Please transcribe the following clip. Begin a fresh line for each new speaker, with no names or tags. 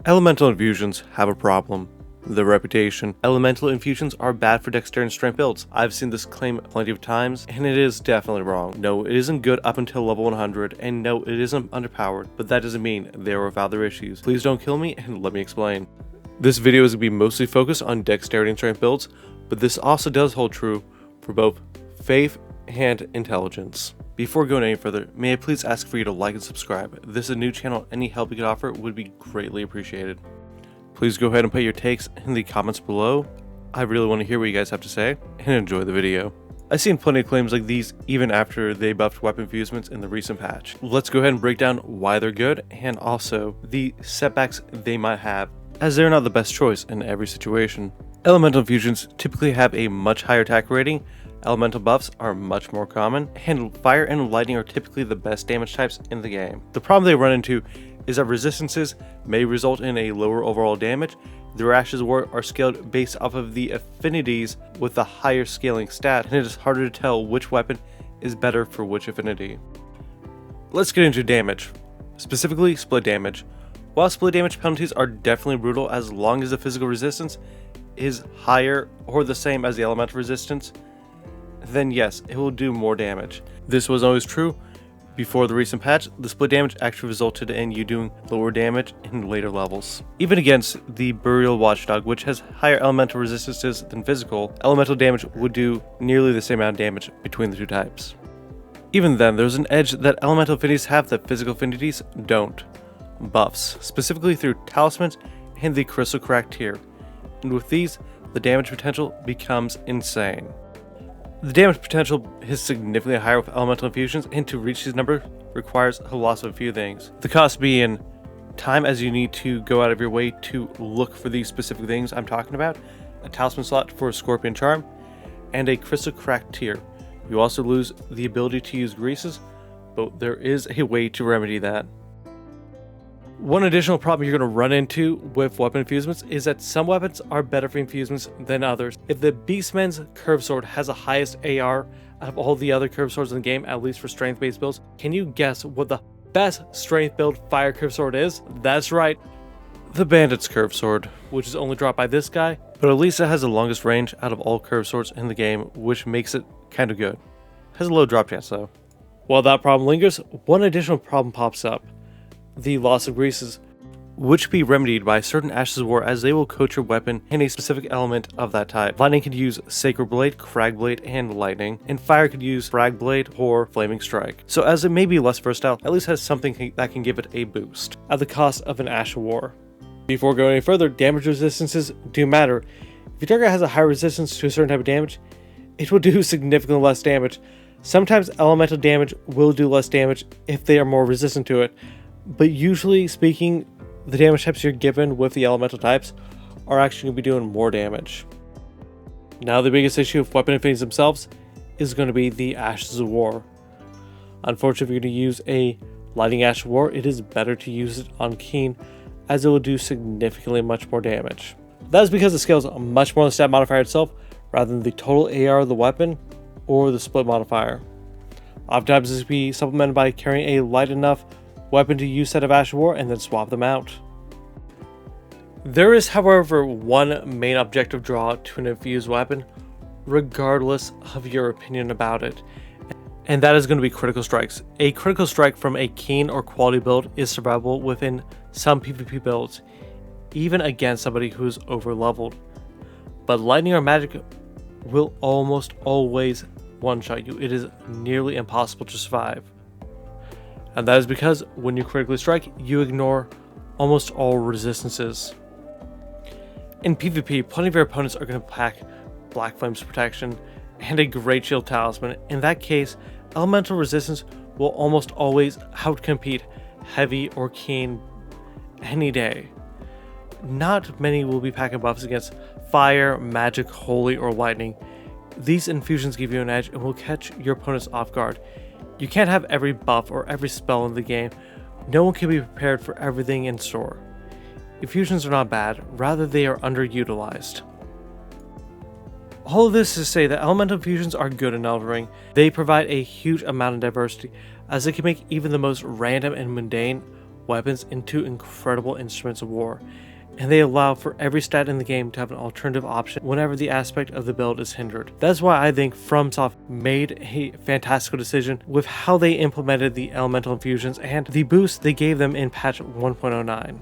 Elemental infusions have a problem. The reputation. Elemental infusions are bad for dexterity and strength builds. I've seen this claim plenty of times, and it is definitely wrong. No, it isn't good up until level 100, and no, it isn't underpowered, but that doesn't mean they are without their issues. Please don't kill me, and let me explain. This video is going to be mostly focused on dexterity and strength builds, but this also does hold true for both faith and intelligence. Before going any further, may I please ask for you to like and subscribe. This is a new channel, any help you could offer would be greatly appreciated. Please go ahead and put your takes in the comments below. I really want to hear what you guys have to say, and enjoy the video. I've seen plenty of claims like these even after they buffed weapon fusements in the recent patch. Let's go ahead and break down why they're good, and also the setbacks they might have, as they're not the best choice in every situation. Elemental infusions typically have a much higher attack rating, elemental buffs are much more common, and fire and lightning are typically the best damage types in the game. The problem they run into is that resistances may result in a lower overall damage. Their Ashes of War are scaled based off of the affinities with the higher scaling stat, and it is harder to tell which weapon is better for which affinity. Let's get into damage, specifically split damage. While split damage penalties are definitely brutal as long as the physical resistance is higher or the same as the elemental resistance, then yes, it will do more damage. This was always true. Before the recent patch, the split damage actually resulted in you doing lower damage in later levels. Even against the Burial Watchdog, which has higher elemental resistances than physical, elemental damage would do nearly the same amount of damage between the two types. Even then, there's an edge that elemental affinities have that physical affinities don't. Buffs, specifically through talismans and the crystal crack tier. And with these, the damage potential becomes insane. The damage potential is significantly higher with elemental infusions, and to reach these numbers requires a loss of a few things. The cost being time, as you need to go out of your way to look for these specific things I'm talking about, a talisman slot for a scorpion charm, and a crystal crack tier. You also lose the ability to use greases, but there is a way to remedy that. One additional problem you're going to run into with weapon infusements is that some weapons are better for infusements than others. If the Beastman's curved sword has the highest AR out of all the other curved swords in the game, at least for strength based builds, can you guess what the best strength build fire curved sword is? That's right, the Bandit's curved sword, which is only dropped by this guy, but at least it has the longest range out of all curved swords in the game, which makes it kind of good. Has a low drop chance though. While that problem lingers, one additional problem pops up. The loss of greases, which can be remedied by certain Ashes of War, as they will coat your weapon in a specific element of that type. Lightning could use Sacred Blade, Crag Blade, and Lightning, and Fire could use Frag Blade or Flaming Strike. So as it may be less versatile, at least has something that can give it a boost, at the cost of an Ash of War. Before going any further, damage resistances do matter. If your target has a high resistance to a certain type of damage, it will do significantly less damage. Sometimes elemental damage will do less damage if they are more resistant to it, but usually speaking, the damage types you're given with the elemental types are actually going to be doing more damage. Now the biggest issue with weapon affinities themselves is going to be the Ashes of War. Unfortunately, if you're going to use a Lightning Ash of War, it is better to use it on Keen, as it will do significantly much more damage. That is because it scales much more on the stat modifier itself, rather than the total AR of the weapon or the split modifier. Oftentimes this will be supplemented by carrying a light enough weapon to use set of Ash of War and then swap them out. There is, however, one main objective draw to an infused weapon, regardless of your opinion about it, and that is going to be critical strikes. A critical strike from a keen or quality build is survivable within some PvP builds, even against somebody who's over leveled. But lightning or magic will almost always one-shot you. It is nearly impossible to survive. And that is because when you critically strike, you ignore almost all resistances. In PvP, plenty of your opponents are going to pack Black Flame's protection and a Great Shield Talisman. In that case, elemental resistance will almost always outcompete heavy or keen any day. Not many will be packing buffs against fire, magic, holy, or lightning. These infusions give you an edge and will catch your opponents off guard. You can't have every buff or every spell in the game. No one can be prepared for everything in store. Infusions are not bad, rather they are underutilized. All of this is to say that elemental infusions are good in Elden Ring. They provide a huge amount of diversity, as they can make even the most random and mundane weapons into incredible instruments of war, and they allow for every stat in the game to have an alternative option whenever the aspect of the build is hindered. That's why I think FromSoft made a fantastical decision with how they implemented the elemental infusions and the boost they gave them in patch 1.09.